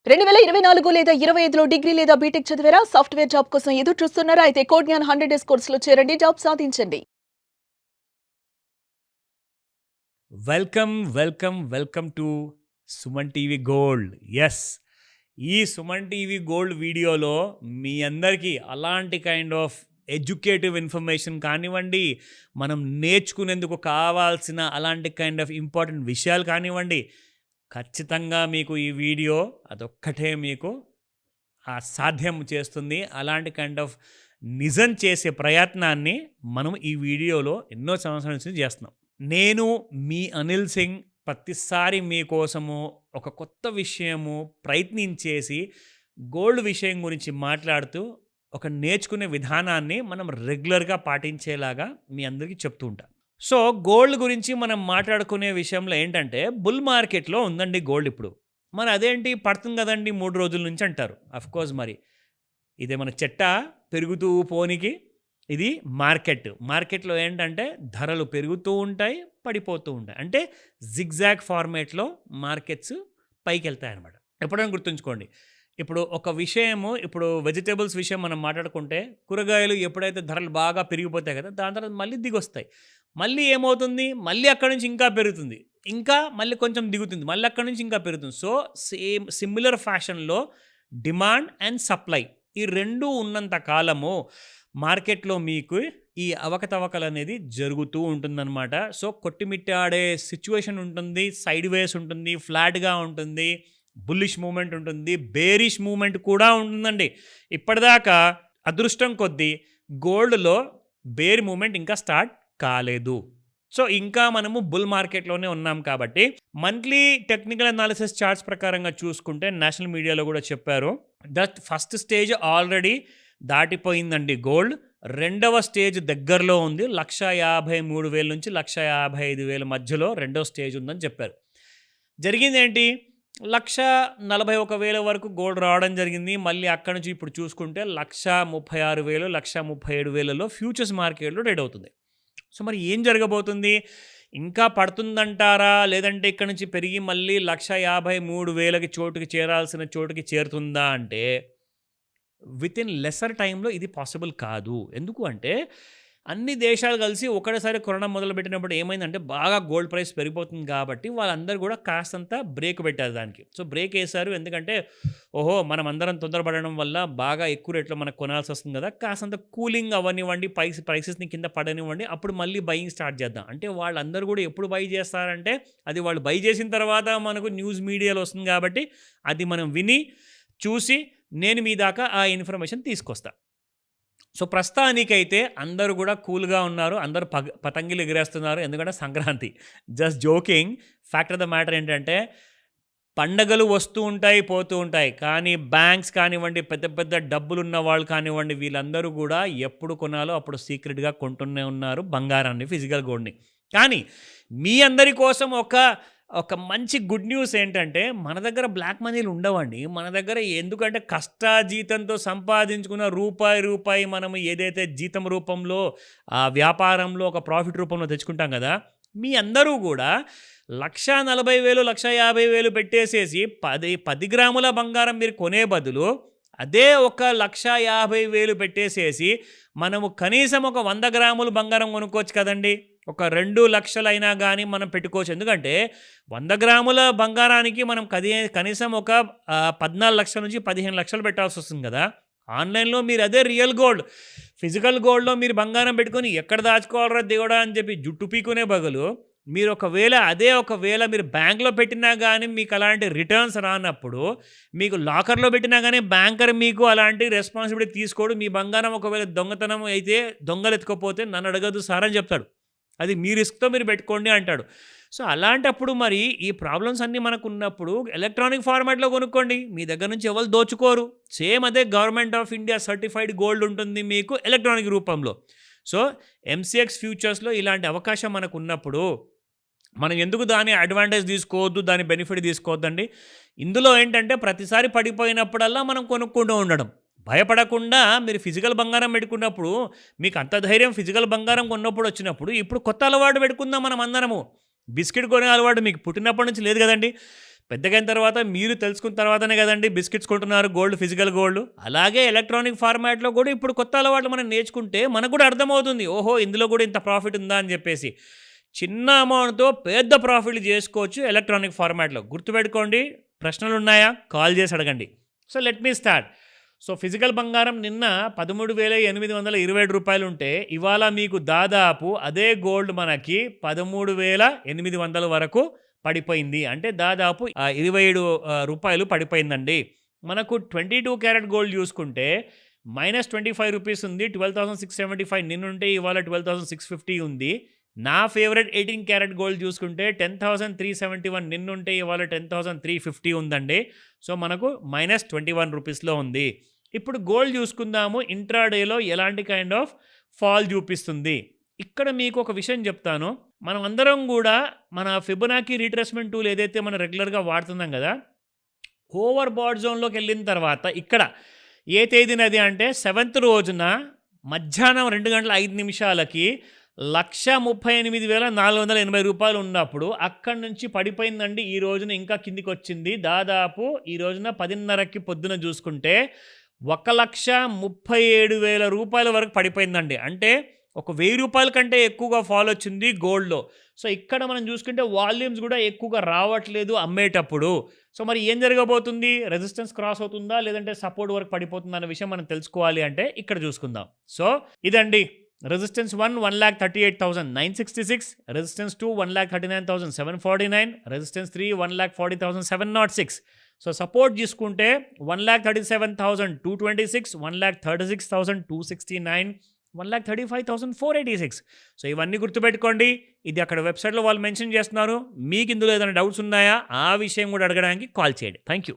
2024 లేదా 25లో డిగ్రీ లేదా బీటెక్ చదివారా? సాఫ్ట్‌వేర్ జాబ్ కోసం ఎదురు చూస్తున్నారా? అయితే కోడ్ జ్ఞాన్ 100 డేస్ కోర్సులో చేరండి. జాబ్ సాధించండి. Welcome to Suman TV gold. Yes, ఈ సుమన్ టీవీ గోల్డ్ వీడియోలో మీ అందరికీ అలాంటి కైండ్ ఆఫ్ ఎడ్యుకేటివ్ ఇన్ఫర్మేషన్ కానివ్వండి, మనం నేర్చుకునేందుకు కావాల్సిన అలాంటి కైండ్ ఆఫ్ ఇంపార్టెంట్ విషయాలు కానివ్వండి, ఖచ్చితంగా మీకు ఈ వీడియో అదొక్కటే మీకు సాధ్యం చేస్తుంది. అలాంటి కైండ్ ఆఫ్ నిజం చేసే ప్రయత్నాన్ని మనం ఈ వీడియోలో ఎన్నో సంవత్సరాల నుంచి చేస్తున్నాం. నేను మీ అనిల్ సింగ్ ప్రతిసారి మీకోసము ఒక కొత్త విషయము ప్రయత్నించేసి గోల్డ్ విషయం గురించి మాట్లాడుతూ ఒక నేర్చుకునే విధానాన్ని మనం రెగ్యులర్గా పాటించేలాగా మీ అందరికీ చెప్తూ ఉంటా. సో గోల్డ్ గురించి మనం మాట్లాడుకునే విషయంలో ఏంటంటే, బుల్ మార్కెట్లో ఉందండి గోల్డ్ ఇప్పుడు. మరి అదేంటి పడుతుంది కదండి 3 రోజుల నుంచి అంటారు. అఫ్కోర్స్ మరి ఇదేమన్నా చెట్ట పెరుగుతూ పోనీకి, ఇది మార్కెట్లో ఏంటంటే ధరలు పెరుగుతూ ఉంటాయి, పడిపోతూ ఉంటాయి. అంటే జిగ్జాగ్ ఫార్మేట్లో మార్కెట్స్ పైకి వెళ్తాయి అన్నమాట. ఎప్పుడైనా గుర్తుంచుకోండి, ఇప్పుడు ఒక విషయము, ఇప్పుడు వెజిటేబుల్స్ విషయం మనం మాట్లాడుకుంటే, కూరగాయలు ఎప్పుడైతే ధరలు బాగా పెరిగిపోతాయి కదా, దాని తర్వాత మళ్ళీ దిగొస్తాయి. మళ్ళీ ఏమవుతుంది, మళ్ళీ అక్కడి నుంచి ఇంకా పెరుగుతుంది, ఇంకా మళ్ళీ కొంచెం దిగుతుంది, మళ్ళీ అక్కడి నుంచి ఇంకా పెరుగుతుంది. సో సిమిలర్ ఫ్యాషన్లో డిమాండ్ అండ్ సప్లై ఈ రెండు ఉన్నంత కాలము మార్కెట్లో మీకు ఈ అవకతవకలు అనేది జరుగుతూ ఉంటుందన్నమాట. సో కొట్టిమిట్టాడే సిచ్యువేషన్ ఉంటుంది, సైడ్ వేస్ ఉంటుంది, ఫ్లాట్గా ఉంటుంది, బుల్లిష్ మూమెంట్ ఉంటుంది, బేరిష్ మూమెంట్ కూడా ఉంటుందండి. ఇప్పటిదాకా అదృష్టం కొద్దీ గోల్డ్లో బేర్ మూమెంట్ ఇంకా స్టార్ట్ కాలేదు. సో ఇంకా మనము బుల్ మార్కెట్లోనే ఉన్నాం కాబట్టి, మంత్లీ టెక్నికల్ అనాలిసిస్ చార్ట్స్ ప్రకారంగా చూసుకుంటే నేషనల్ మీడియాలో కూడా చెప్పారు, దట్ ఫస్ట్ స్టేజ్ ఆల్రెడీ దాటిపోయిందండి గోల్డ్. రెండవ స్టేజ్ దగ్గరలో ఉంది, 1,53,000 నుంచి 1,55,000 మధ్యలో రెండవ స్టేజ్ ఉందని చెప్పారు. జరిగింది ఏంటి, 1,41,000 వరకు గోల్డ్ రావడం జరిగింది. మళ్ళీ అక్కడి నుంచి ఇప్పుడు చూసుకుంటే 1,36,000, 1,37,000లో ఫ్యూచర్స్ మార్కెట్లో ట్రేడ్ అవుతుంది. సో మరి ఏం జరగబోతుంది, ఇంకా పడుతుందంటారా, లేదంటే ఇక్కడ నుంచి పెరిగి మళ్ళీ 1,53,000కి చోటుకి చేరాల్సిన చోటుకి చేరుతుందా అంటే, విత్ ఇన్ లెసర్ టైంలో ఇది పాసిబుల్ కాదు. ఎందుకు అంటే, అన్ని దేశాలు కలిసి ఒకటేసారి కరోనా మొదలుపెట్టినప్పుడు ఏమైందంటే, బాగా గోల్డ్ ప్రైస్ పెరిగిపోతుంది కాబట్టి వాళ్ళందరూ కూడా కాస్తంత బ్రేక్ పెట్టారు దానికి. సో బ్రేక్ వేశారు, ఎందుకంటే ఓహో మనం అందరం తొందరపడడం వల్ల బాగా ఎక్కువ రేట్లో మనకు కొనాల్సి వస్తుంది కదా, కాస్తంత కూలింగ్ అవ్వనివ్వండి, ప్రైసెస్ని కింద పడనివ్వండి, అప్పుడు మళ్ళీ బయింగ్ స్టార్ట్ చేద్దాం. అంటే వాళ్ళందరూ కూడా ఎప్పుడు బై చేస్తారంటే, అది వాళ్ళు బై చేసిన తర్వాత మనకు న్యూస్ మీడియాలో వస్తుంది కాబట్టి, అది మనం విని చూసి నేను మీ దాకా ఆ ఇన్ఫర్మేషన్ తీసుకొస్తా. సో ప్రస్తుతానికైతే అందరూ కూడా కూల్గా ఉన్నారు, అందరూ పతంగిలు ఎగిరేస్తున్నారు, ఎందుకంటే Sankranti. Just joking. Fact of the matter ఏంటంటే, పండగలు వస్తూ ఉంటాయి, పోతూ ఉంటాయి, కానీ బ్యాంక్స్ కానివ్వండి, పెద్ద పెద్ద డబ్బులు ఉన్న వాళ్ళు కానివ్వండి, వీళ్ళందరూ కూడా ఎప్పుడు కొనాలో అప్పుడు సీక్రెట్గా కొంటూనే ఉన్నారు బంగారాన్ని, ఫిజికల్ గోల్డ్ని. కానీ మీ అందరి కోసం ఒక మంచి గుడ్ న్యూస్ ఏంటంటే, మన దగ్గర బ్లాక్ మనీలు ఉండవండి. మన దగ్గర ఎందుకంటే కష్టాజీతంతో సంపాదించుకున్న రూపాయి మనం ఏదైతే జీతం రూపంలో, వ్యాపారంలో ఒక ప్రాఫిట్ రూపంలో తెచ్చుకుంటాం కదా, మీ అందరూ కూడా 1,40,000, 1,50,000 పెట్టేసేసి 10 గ్రాముల బంగారం మీరు కొనే బదులు, అదే ఒక 1,50,000 పెట్టేసేసి మనము కనీసం ఒక 100 గ్రాములు బంగారం కొనుక్కోవచ్చు కదండి. ఒక 2 లక్షలైనా కానీ మనం పెట్టుకోవచ్చు. ఎందుకంటే 100 గ్రాముల బంగారానికి మనం కనీసం ఒక 14 లక్షల నుంచి 15 లక్షలు పెట్టాల్సి వస్తుంది కదా. ఆన్లైన్లో మీరు అదే రియల్ గోల్డ్, ఫిజికల్ గోల్డ్లో మీరు బంగారం పెట్టుకొని ఎక్కడ దాచుకోవాలరా దేవుడా అని చెప్పి జుట్టు పీకునే బదులు, మీరు ఒకవేళ మీరు బ్యాంక్లో పెట్టినా కానీ మీకు అలాంటి రిటర్న్స్ రానప్పుడు, మీకు లాకర్లో పెట్టినా కానీ బ్యాంకర్ మీకు అలాంటి రెస్పాన్సిబిలిటీ తీసుకోడు. మీ బంగారం ఒకవేళ దొంగతనం అయితే, దొంగలు ఎత్తుకపోతే నన్ను అడగదు సార్ అని చెప్తాడు. అది మీ రిస్క్తో మీరు పెట్టుకోండి అంటాడు. సో అలాంటప్పుడు మరి ఈ ప్రాబ్లమ్స్ అన్నీ మనకు ఉన్నప్పుడు ఎలక్ట్రానిక్ ఫార్మాట్లో కొనుక్కోండి, మీ దగ్గర నుంచి ఎవరు దోచుకోరు. సేమ్ అదే government of India certified gold ఉంటుంది మీకు ఎలక్ట్రానిక్ రూపంలో. సో ఎంసీఎక్స్ ఫ్యూచర్స్లో ఇలాంటి అవకాశం మనకు ఉన్నప్పుడు మనం ఎందుకు దాని అడ్వాంటేజ్ తీసుకోవద్దు, దాని బెనిఫిట్ తీసుకోవద్దండి. ఇందులో ఏంటంటే ప్రతిసారి పడిపోయినప్పుడల్లా మనం కొనుక్కుంటూ ఉండడం, భయపడకుండా మీరు ఫిజికల్ బంగారం పెట్టుకున్నప్పుడు, మీకు అంత ధైర్యం ఫిజికల్ బంగారం కొన్నప్పుడు వచ్చినప్పుడు, ఇప్పుడు కొత్త అలవాటు పెట్టుకుందాం మనం అందరము. బిస్కెట్ కొనే అలవాటు మీకు పుట్టినప్పటి నుంచి లేదు కదండి. పెద్దగైన తర్వాత మీరు తెలుసుకున్న తర్వాతనే కదండి బిస్కెట్స్ కొంటున్నారు గోల్డ్, ఫిజికల్ గోల్డ్. అలాగే ఎలక్ట్రానిక్ ఫార్మాట్‌లో కూడా ఇప్పుడు కొత్త అలవాట్లు మనం నేర్చుకుంటే మనకు కూడా అర్థమవుతుంది. ఓహో! ఇందులో కూడా ఇంత ప్రాఫిట్ ఉందా అని చెప్పేసి. చిన్న అమౌంట్‌తో పెద్ద ప్రాఫిట్‌లు చేసుకోవచ్చు ఎలక్ట్రానిక్ ఫార్మాట్‌లో. గుర్తుపెట్టుకోండి. ప్రశ్నలున్నాయా? కాల్ చేసి అడగండి. So, let me start. So, physical బంగారం నిన్న రూ. 13,827 ఉంటే ఇవాళ మీకు దాదాపు అదే గోల్డ్ మనకి 13,800 వరకు పడిపోయింది. అంటే దాదాపు 27 రూపాయలు పడిపోయిందండి. మనకు 22 క్యారెట్ గోల్డ్ చూసుకుంటే -25 ఉంది. 12,675 నిన్నుంటే ఇవాళ 12,650 ఉంది. నా ఫేవరెట్ 18 క్యారెట్ గోల్డ్ చూసుకుంటే 10,371 నిన్నుంటే ఇవాళ 10,350 ఉందండి. సో, మనకు -21 ఉంది. ఇప్పుడు గోల్డ్ చూసుకుందాము. ఇంట్రాడేలో ఎలాంటి కైండ్ ఆఫ్ ఫాల్ చూపిస్తుంది. ఇక్కడ మీకు ఒక విషయం చెప్తాను. మనం అందరం కూడా మన ఫిబొనాకీ రిట్రేస్మెంట్ టూల్ ఏదైతే మనం రెగ్యులర్‌గా వాడుతున్నాం కదా! ఓవర్ బాట్ జోన్‌లోకి వెళ్ళిన తర్వాత ఇక్కడ ఏ తేదీనది అంటే 7th రోజున మధ్యాహ్నం 2:05 1,38,480 ఉన్నప్పుడు అక్కడి నుంచి పడిపోయిందండి. ఈ రోజున ఇంకా కిందికొచ్చింది. దాదాపు ఈ రోజున 10:30కి పొద్దున చూసుకుంటే 1,37,000 వరకు పడిపోయిందండి. అంటే ఒక రూ. 1,000 కంటే ఎక్కువగా ఫాల్ వచ్చింది గోల్డ్‌లో. సో, ఇక్కడ మనం చూసుకుంటే వాల్యూమ్స్ కూడా ఎక్కువగా రావట్లేదు అమ్మేటప్పుడు. సో, మరి ఏం జరగబోతుంది? రెసిస్టెన్స్ క్రాస్ అవుతుందా? లేదంటే సపోర్ట్ వరకు పడిపోతుందా? అన్న విషయం మనం తెలుసుకోవాలి అంటే ఇక్కడ చూసుకుందాం. సో, ఇదండి. Resistance 1 1,38,966, resistance 2 1,39,749, resistance 3 1,40,706. So, support చూసుకుంటే 1,37,226, 1,36,269, 1,35,486. సో, ఇవన్నీ గుర్తుపెట్టుకోండి. ఇది అక్కడ వెబ్‌సైట్‌లో వాళ్ళు మెన్షన్ చేస్తున్నారు. మీకు ఇందులో ఏదైనా డౌట్స్ ఉన్నాయా? ఆ విషయం కూడా అడగడానికి కాల్ చేయండి. Thank you.